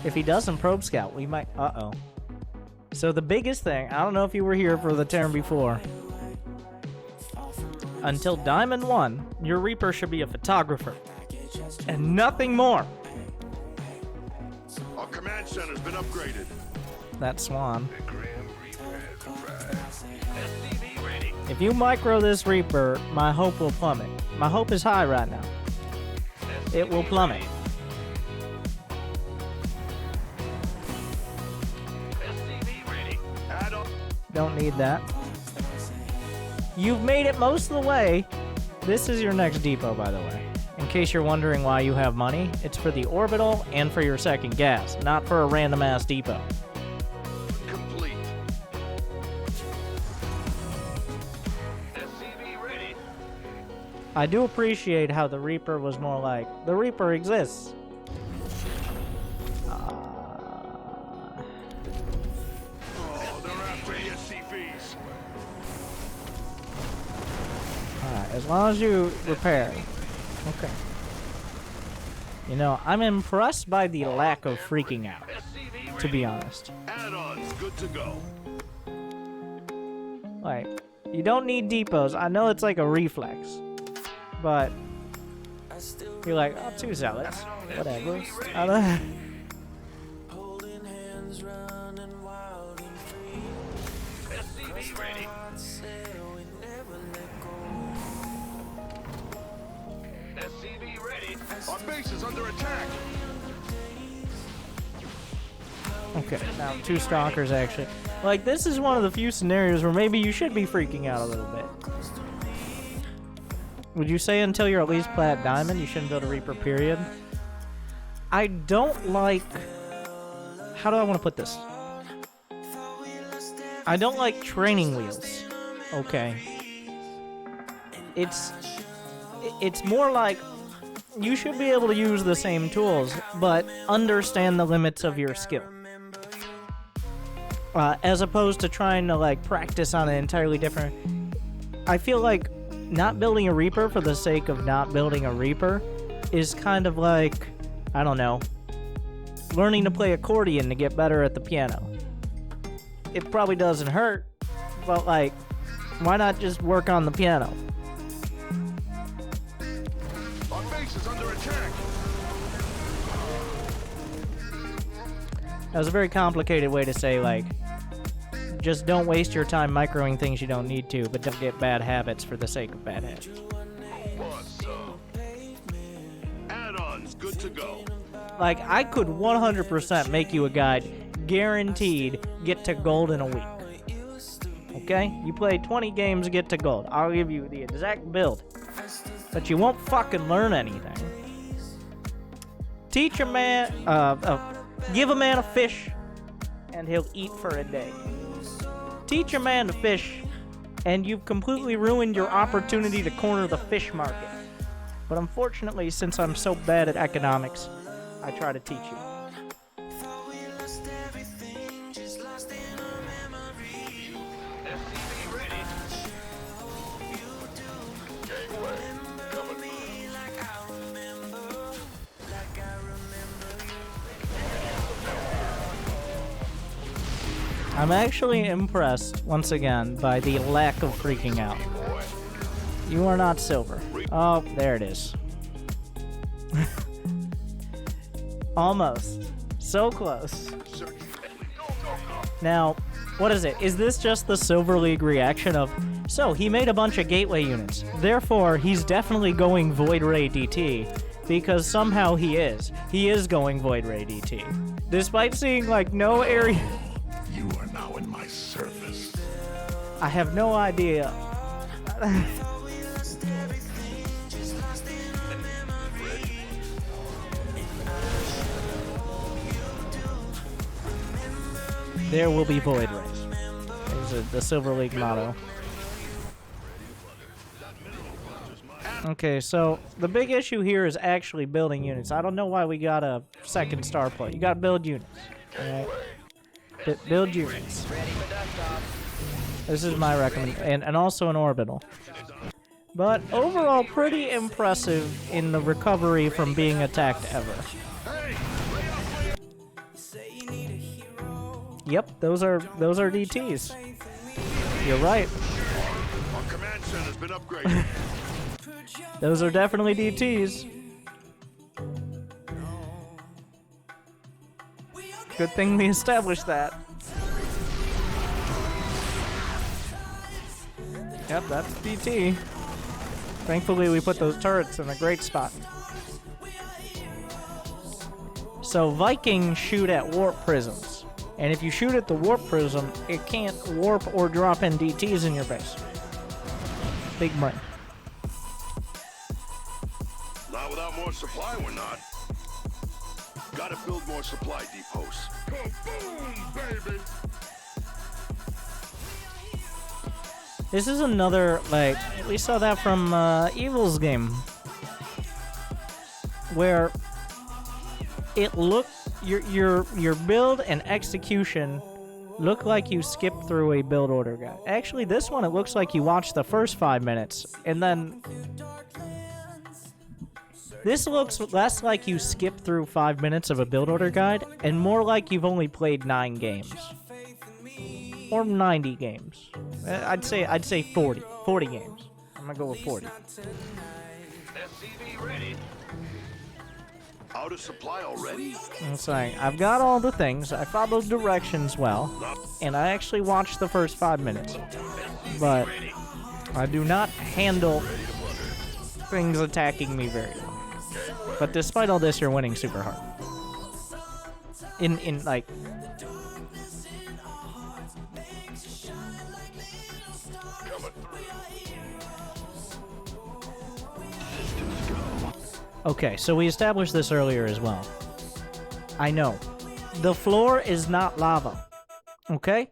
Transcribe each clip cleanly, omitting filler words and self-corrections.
If he doesn't probe scout, we might... Uh-oh. So the biggest thing, I don't know if you were here for the Terran before. Until Diamond 1, your Reaper should be a photographer. And nothing more. Our command center's been upgraded. That Swan. If you micro this Reaper, my hope will plummet. My hope is high right now. It will plummet. Don't need that. You've made it most of the way. This is your next depot, by the way. In case you're wondering why you have money, it's for the orbital and for your second gas, not for a random-ass depot. Complete. I do appreciate how the Reaper was more like, the Reaper exists. As long as you repair. Okay. You know, I'm impressed by the lack of freaking out, to be honest. Add-ons good to go. Like, you don't need depots. I know it's like a reflex. But you're like, oh, 2 zealots. Whatever. I don't... Our base is under attack. Okay, now 2 stalkers actually. Like, this is one of the few scenarios where maybe you should be freaking out a little bit. Would you say until you're at least plat diamond, you shouldn't build a Reaper, period? I don't like... How do I want to put this? I don't like training wheels. Okay. It's more like... You should be able to use the same tools, but understand the limits of your skill. As opposed to trying to, like, practice on an entirely different... I feel like not building a Reaper for the sake of not building a Reaper is kind of like, I don't know, learning to play accordion to get better at the piano. It probably doesn't hurt, but, like, why not just work on the piano? Is under attack. That was a very complicated way to say, like, just don't waste your time microing things you don't need to, but don't get bad habits for the sake of bad habits. Add-ons good to go. Like, I could 100% make you a guide, guaranteed get to gold in a week. Okay? You play 20 games, get to gold. I'll give you the exact build. But you won't fucking learn anything. Teach a man, give a man a fish, and he'll eat for a day. Teach a man to fish, and you've completely ruined your opportunity to corner the fish market. But unfortunately, since I'm so bad at economics, I try to teach you. I'm actually impressed, once again, by the lack of freaking out. You are not silver. Oh, there it is. Almost. So close. Now, what is it? Is this just the Silver League reaction of, so he made a bunch of gateway units, therefore he's definitely going Void Ray DT, because somehow he is. He is going Void Ray DT. Despite seeing, like, no area... You are now in my service. I have no idea. There will be void rays. There's the Silver League motto. Okay, so the big issue here is actually building units. I don't know why we got a second star plate. You gotta build units. Alright? Build units. This is my recommendation. And also an orbital. But overall, pretty impressive in the recovery from being attacked ever. Yep, those are DTs. You're right. Our command center's been upgraded. Those are definitely DTs. Good thing we established that. Yep, that's DT. Thankfully, we put those turrets in a great spot. So Vikings shoot at warp prisms. And if you shoot at the warp prism, it can't warp or drop in DTs in your base. Big brain. Not without more supply, we're not. Gotta build more supply depots. Kaboom, baby! This is another, like, we saw that from Evil's game. Where it looked, your build and execution look like you skipped through a build order guide. Actually, this one, it looks like you watched the first 5 minutes, and then this looks less like you skipped through 5 minutes of a build order guide, and more like you've only played 9 games. Or 90 games. I'd say 40. 40 games. I'm gonna go with 40. SCV ready. Out of supply already? I'm saying, I've got all the things, I followed directions well, and I actually watched the first 5 minutes. But I do not handle things attacking me very well. But despite all this, you're winning super hard. In like... Okay, so we established this earlier as well. I know. The floor is not lava. Okay?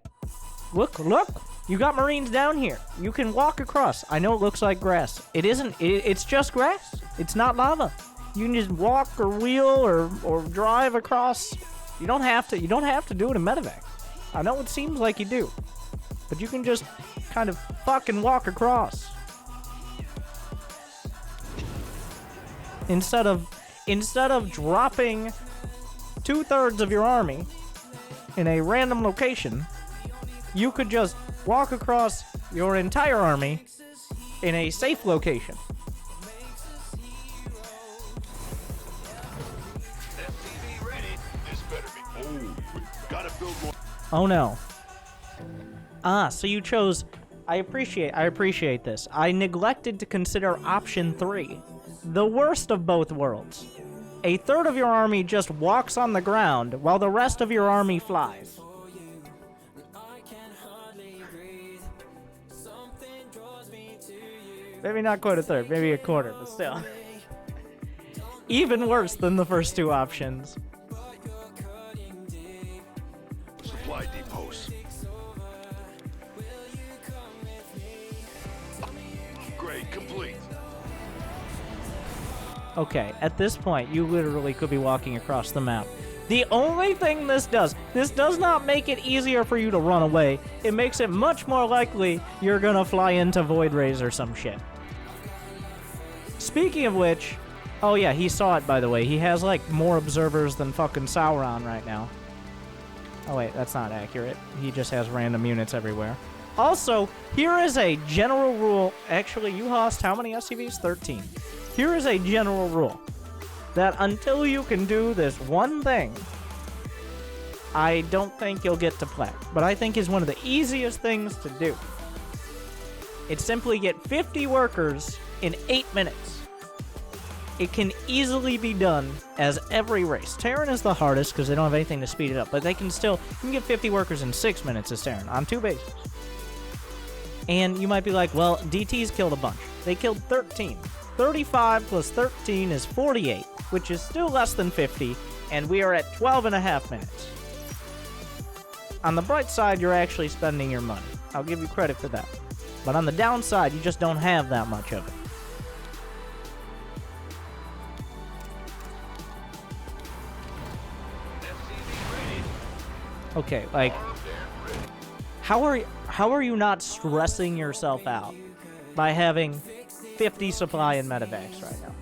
Look! You got Marines down here. You can walk across. I know it looks like grass. It isn't. It's just grass. It's not lava. You can just walk or wheel or drive across. You don't have to do it in medevac. I know it seems like you do. But you can just kind of fucking walk across. Instead of dropping 2/3 of your army in a random location, you could just walk across your entire army in a safe location. SCV ready. This better be. Oh, gotta build more. Oh no. Ah, so you chose. I appreciate this. I neglected to consider option 3. The worst of both worlds. 1/3 of your army just walks on the ground while the rest of your army flies. Maybe not quite 1/3, maybe 1/4, but still. Even worse than the first 2 options. Supply depots. Upgrade complete. Okay, at this point, you literally could be walking across the map. The only thing this does not make it easier for you to run away. It makes it much more likely you're gonna fly into Void Rays or some shit. Speaking of which, oh yeah, he saw it, by the way. He has, like, more observers than fucking Sauron right now. Oh wait, that's not accurate. He just has random units everywhere. Also, here is a general rule. Actually, you lost how many SCVs? 13. Here is a general rule. That until you can do this one thing, I don't think you'll get to plat. But I think is one of the easiest things to do. It's simply get 50 workers in 8 minutes. It can easily be done as every race. Terran is the hardest because they don't have anything to speed it up. But they can still, you can get 50 workers in 6 minutes as Terran on 2 bases. And you might be like, well, DTs killed a bunch. They killed 13. 35 plus 13 is 48, which is still less than 50, and we are at 12.5 minutes. On the bright side, you're actually spending your money. I'll give you credit for that. But on the downside, you just don't have that much of it. Okay, like, how are you not stressing yourself out by having 50 supply in medevacs right now?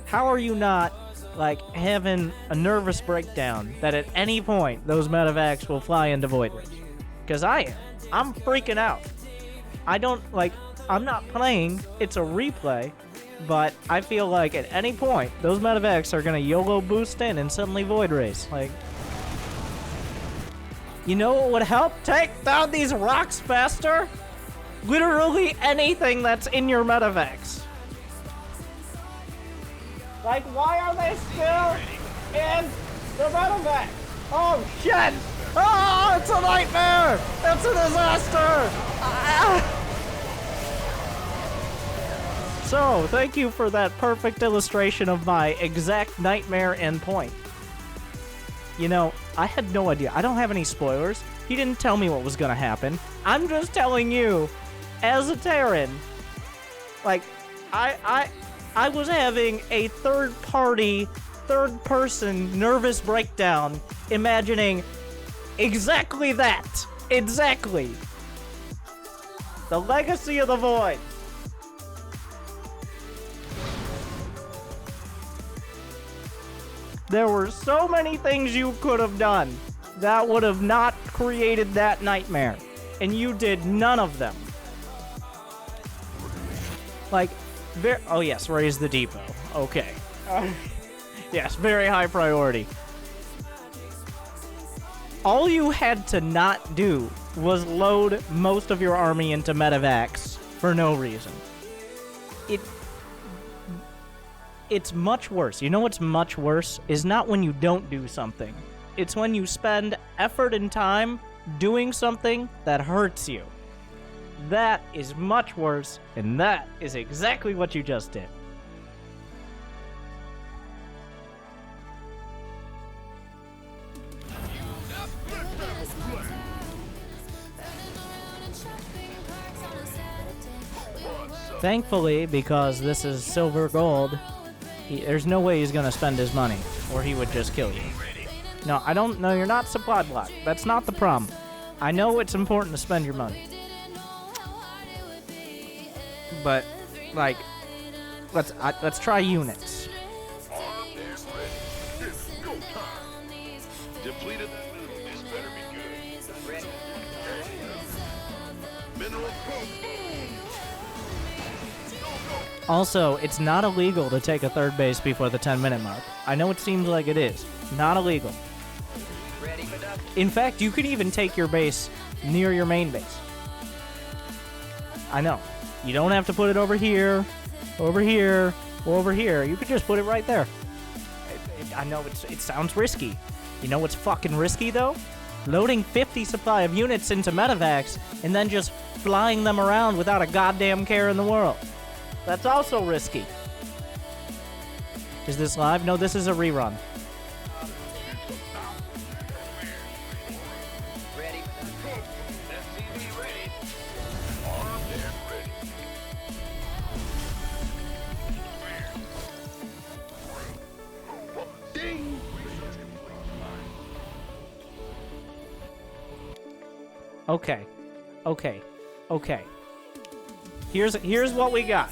How are you not like having a nervous breakdown that at any point those medevacs will fly into Void Rage. Because I am. I'm freaking out. I don't, like, I'm not playing, it's a replay, but I feel like at any point, those medevacs are gonna YOLO boost in and suddenly Void Race. Like, you know what would help take down these rocks faster? Literally anything that's in your medevacs. Like, why are they still in the medevac? Oh, shit! Oh, it's a nightmare! It's a disaster! Ah. So, thank you for that perfect illustration of my exact nightmare endpoint. You know, I had no idea. I don't have any spoilers. He didn't tell me what was gonna happen. I'm just telling you, as a Terran, like, I was having a third-party, third-person nervous breakdown, imagining exactly that. Exactly. The Legacy of the Void. There were so many things you could have done that would have not created that nightmare. And you did none of them. Like, oh yes, raise the depot. Okay. Yes, very high priority. All you had to not do was load most of your army into medevacs for no reason. It's much worse. You know what's much worse? Is not when you don't do something. It's when you spend effort and time doing something that hurts you. That is much worse, and that is exactly what you just did. Thankfully, because this is silver gold, there's no way he's gonna spend his money, or he would just kill you. No, I don't know. You're not supply block. That's not the problem. I know it's important to spend your money, but like, let's try units. Armed and ready. It's go time. Depleted. This better be good. Ready. Mineral boom. Also, it's not illegal to take a third base before the 10-minute mark. I know it seems like it is. Not illegal. In fact, you could even take your base near your main base. I know. You don't have to put it over here, over here, or over here. You could just put it right there. I know it sounds risky. You know what's fucking risky, though? Loading 50 supply of units into medevacs and then just flying them around without a goddamn care in the world. That's also risky. Is this live? No, this is a rerun. Ready. SCV ready. Armed and ready. Ding! Okay. Here's what we got.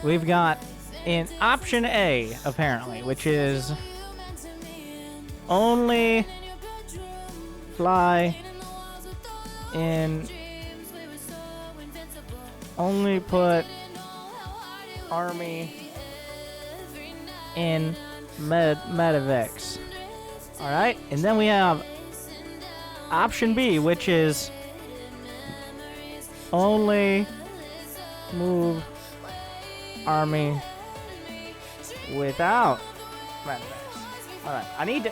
We've got in option A, apparently, which is only fly in, only put army in medevacs. Alright, and then we have option B, which is only move army without medevacs. Alright, I need to...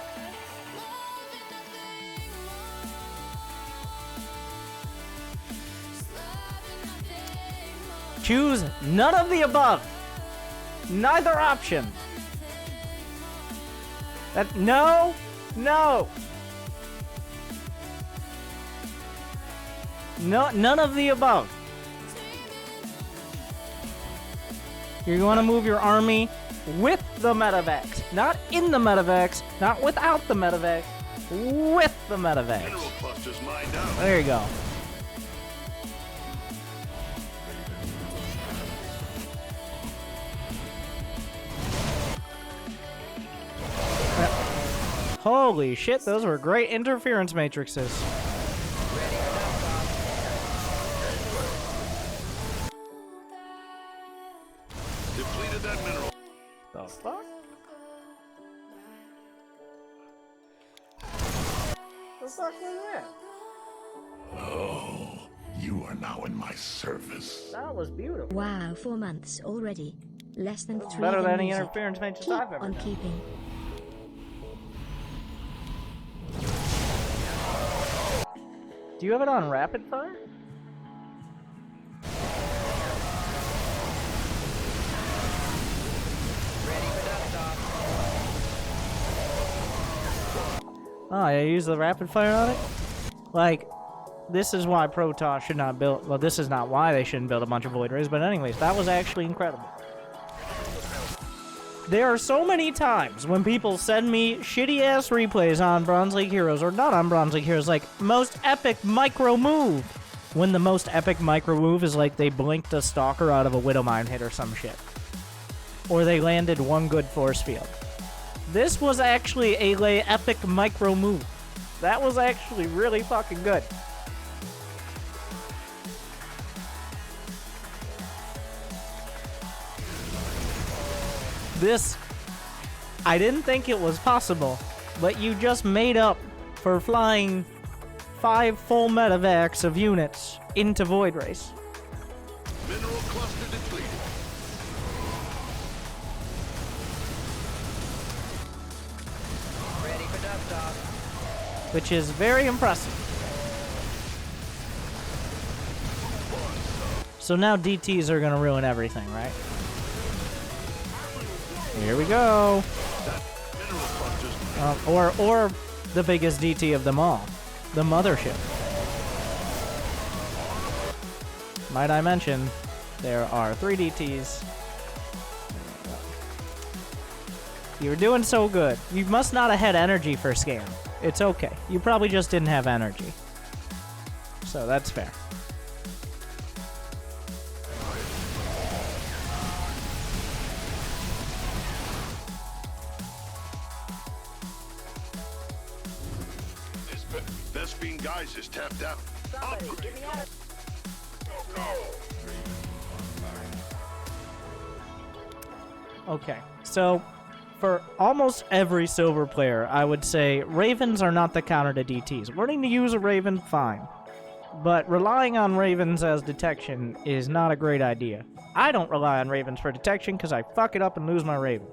choose none of the above. Neither option. No. None of the above. You're going to move your army with the medevacs. Not in the medevacs, not without the medevacs, with the medevacs. Mineral clusters mined out. There you go. Holy shit, those were great interference matrices. Depleted that mineral. The fuck? The fuck was that? Oh, you are now in my service. That was beautiful. Wow, 4 months already. Less than 3 Better than any music. interference matrix Keep I've ever on done. keeping. Do you have it on rapid fire? Oh, I use the rapid fire on it? Like, this is why Protoss should not build... Well, this is not why they shouldn't build a bunch of Void Rays, but anyways, that was actually incredible. There are so many times when people send me shitty-ass replays on Bronze League Heroes, or not on Bronze League Heroes, like, most epic micro move. When the most epic micro move is like they blinked a Stalker out of a Widowmine hit or some shit. Or they landed one good force field. This was actually a epic micro move. That was actually really fucking good. This, I didn't think it was possible, but you just made up for flying 5 full medevacs of units into Void Race. Mineral cluster depleted. Ready for dust off. Which is very impressive. So now DTs are gonna ruin everything, right? Here we go. Mineral clusters. Or the biggest DT of them all, the mothership. Might I mention, there are 3 DTs. You were doing so good. You must not have had energy for scan. It's okay. You probably just didn't have energy. So that's fair. Vespine guys is tapped out. Somebody, get me out of... Okay, so for almost every silver player, I would say Ravens are not the counter to DTs. Learning to use a Raven, fine. But relying on Ravens as detection is not a great idea. I don't rely on Ravens for detection because I fuck it up and lose my Raven.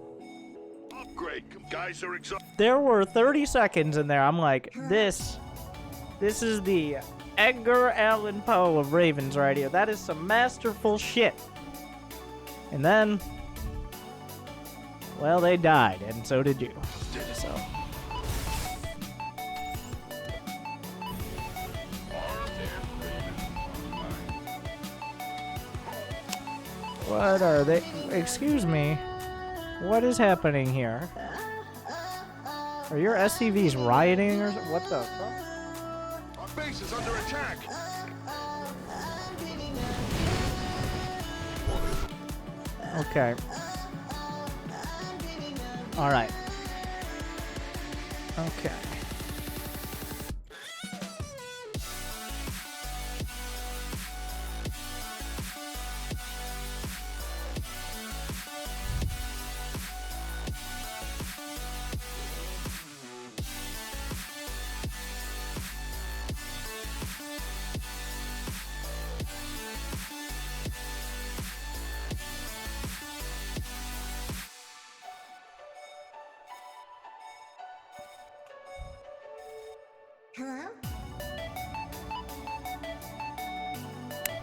Upgrade. Guys are exhausted. There were 30 seconds in there. I'm like, this is the Edgar Allan Poe of Ravens right here. That is some masterful shit. And then, well, they died, and so did you. So. What are they? Excuse me. What is happening here? Are your SCVs rioting or what the fuck? Our base is under attack. Okay. Alright. Okay.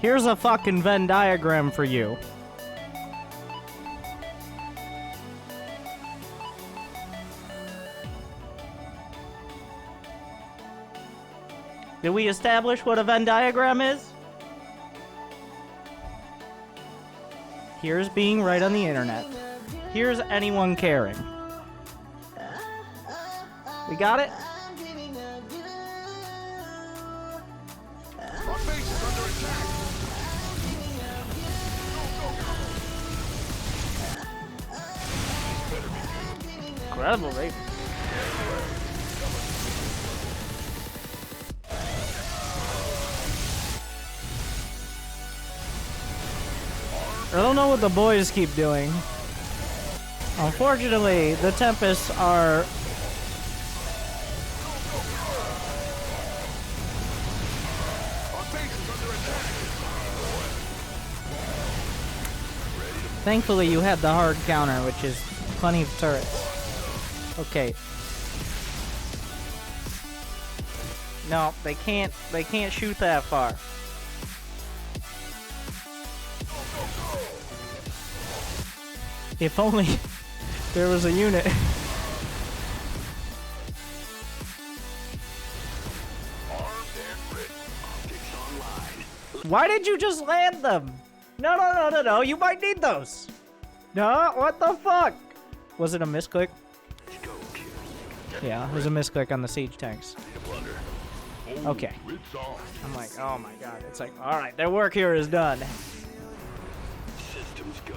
Here's a fucking Venn diagram for you. Did we establish what a Venn diagram is? Here's being right on the internet. Here's anyone caring. We got it? Our base is under attack. Incredible, Raven. I don't know what the boys keep doing. Unfortunately, the Tempests are... Thankfully, you had the hard counter, which is plenty of turrets. Okay. No, they can't shoot that far. If only there was a unit. Why did you just land them? No, you might need those. No, what the fuck? Was it a misclick? Yeah, it was a misclick on the siege tanks. Okay. I'm like, oh my god. It's like, alright, their work here is done. Systems go.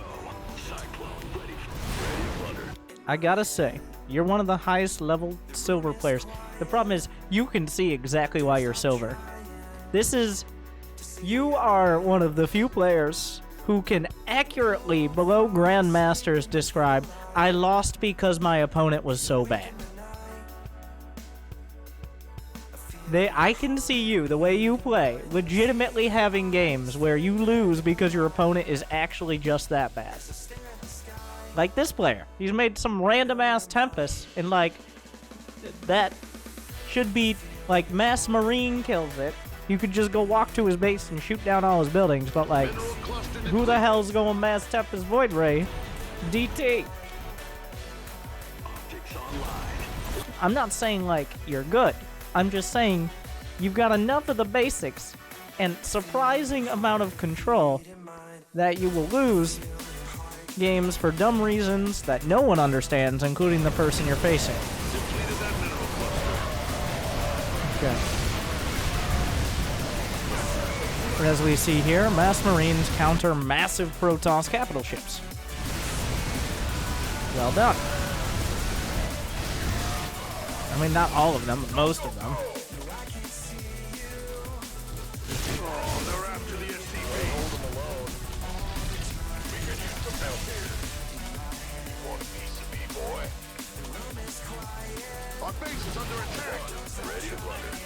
Cyclone ready to plunder. I gotta say, you're one of the highest level silver players. The problem is, you can see exactly why you're silver. You are one of the few players who can accurately, below Grandmasters, describe, I lost because my opponent was so bad. I can see you, the way you play, legitimately having games where you lose because your opponent is actually just that bad. Like this player. He's made some random-ass Tempest, and, like, that should be, like, Mass Marine kills it. You could just go walk to his base and shoot down all his buildings, but, like, who the hell's going Mass Tempest Void Ray? DT. I'm not saying, like, you're good. I'm just saying you've got enough of the basics and surprising amount of control that you will lose games for dumb reasons that no one understands, including the person you're facing. Okay. As we see here, Mass Marines counter massive Protoss capital ships. Well done. I mean, not all of them, but most of them. Oh, they're after the SCP. Hold them alone. We can use some help here. You want a piece of me, boy? Our base is under attack. Ready to plunder.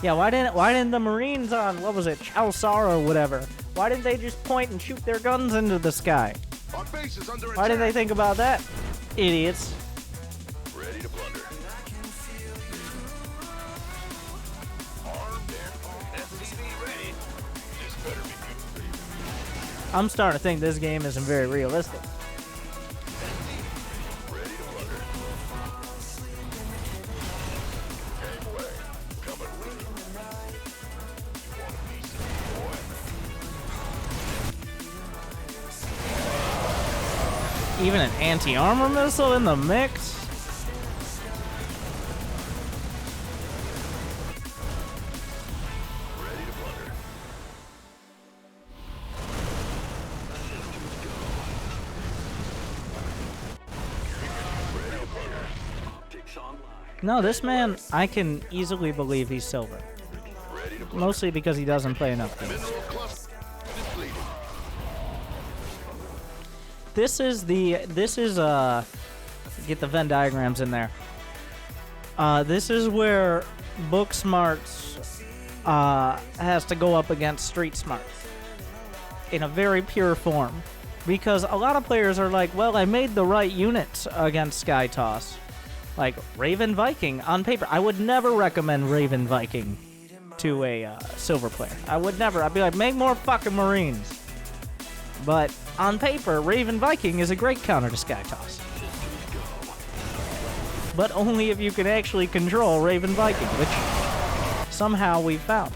Yeah, why didn't the Marines on, what was it, Chowsar or whatever, why didn't they just point and shoot their guns into the sky? Our base is under attack. Why didn't they think about that? Idiots. Ready to plunder. Armed and SCV ready. This better be good for you. I'm starting to think this game isn't very realistic. Ready to plunder. Gangway. Coming with you. You want a piece of me, boy? Even an anti-armor missile in the mix? Ready to plunder. Systems go. Ready to plunder. Optics online. No, this man, I can easily believe he's silver. Ready to plunder. Mostly because he doesn't play enough games. Mineral cluster depleted. This is, get the Venn diagrams in there. This is where Book Smarts, has to go up against Street Smarts. In a very pure form. Because a lot of players are like, well, I made the right units against Sky Toss. Like, Raven Viking, on paper. I would never recommend Raven Viking to a silver player. I would never. I'd be like, make more fucking Marines. But on paper, Raven Viking is a great counter to Sky Toss. But only if you can actually control Raven Viking, which somehow we found.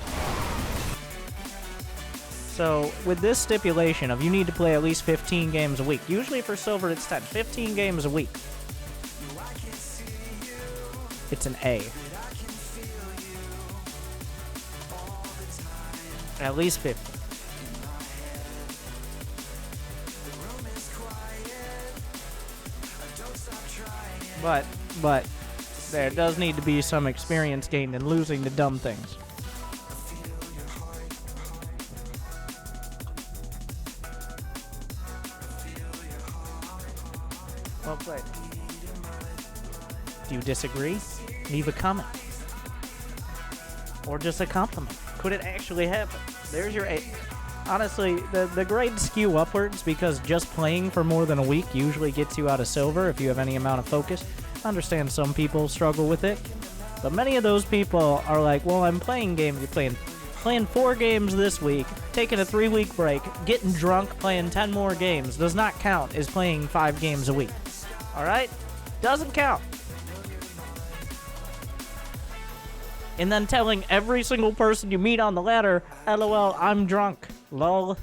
So, with this stipulation of you need to play at least 15 games a week, usually for silver it's 10, 15 games a week. It's an A. At least 50. But there does need to be some experience gained in losing to dumb things. Well played. Do you disagree? Leave a comment. Or just a compliment. Could it actually happen? There's your A. Honestly, the grades skew upwards because just playing for more than a week usually gets you out of silver if you have any amount of focus. I understand some people struggle with it, but many of those people are like, well, I'm playing games. You're playing 4 games this week, taking a 3-week break, getting drunk, playing 10 more games. Does not count as playing 5 games a week. Alright? Doesn't count. And then telling every single person you meet on the ladder, LOL, I'm drunk. Lol.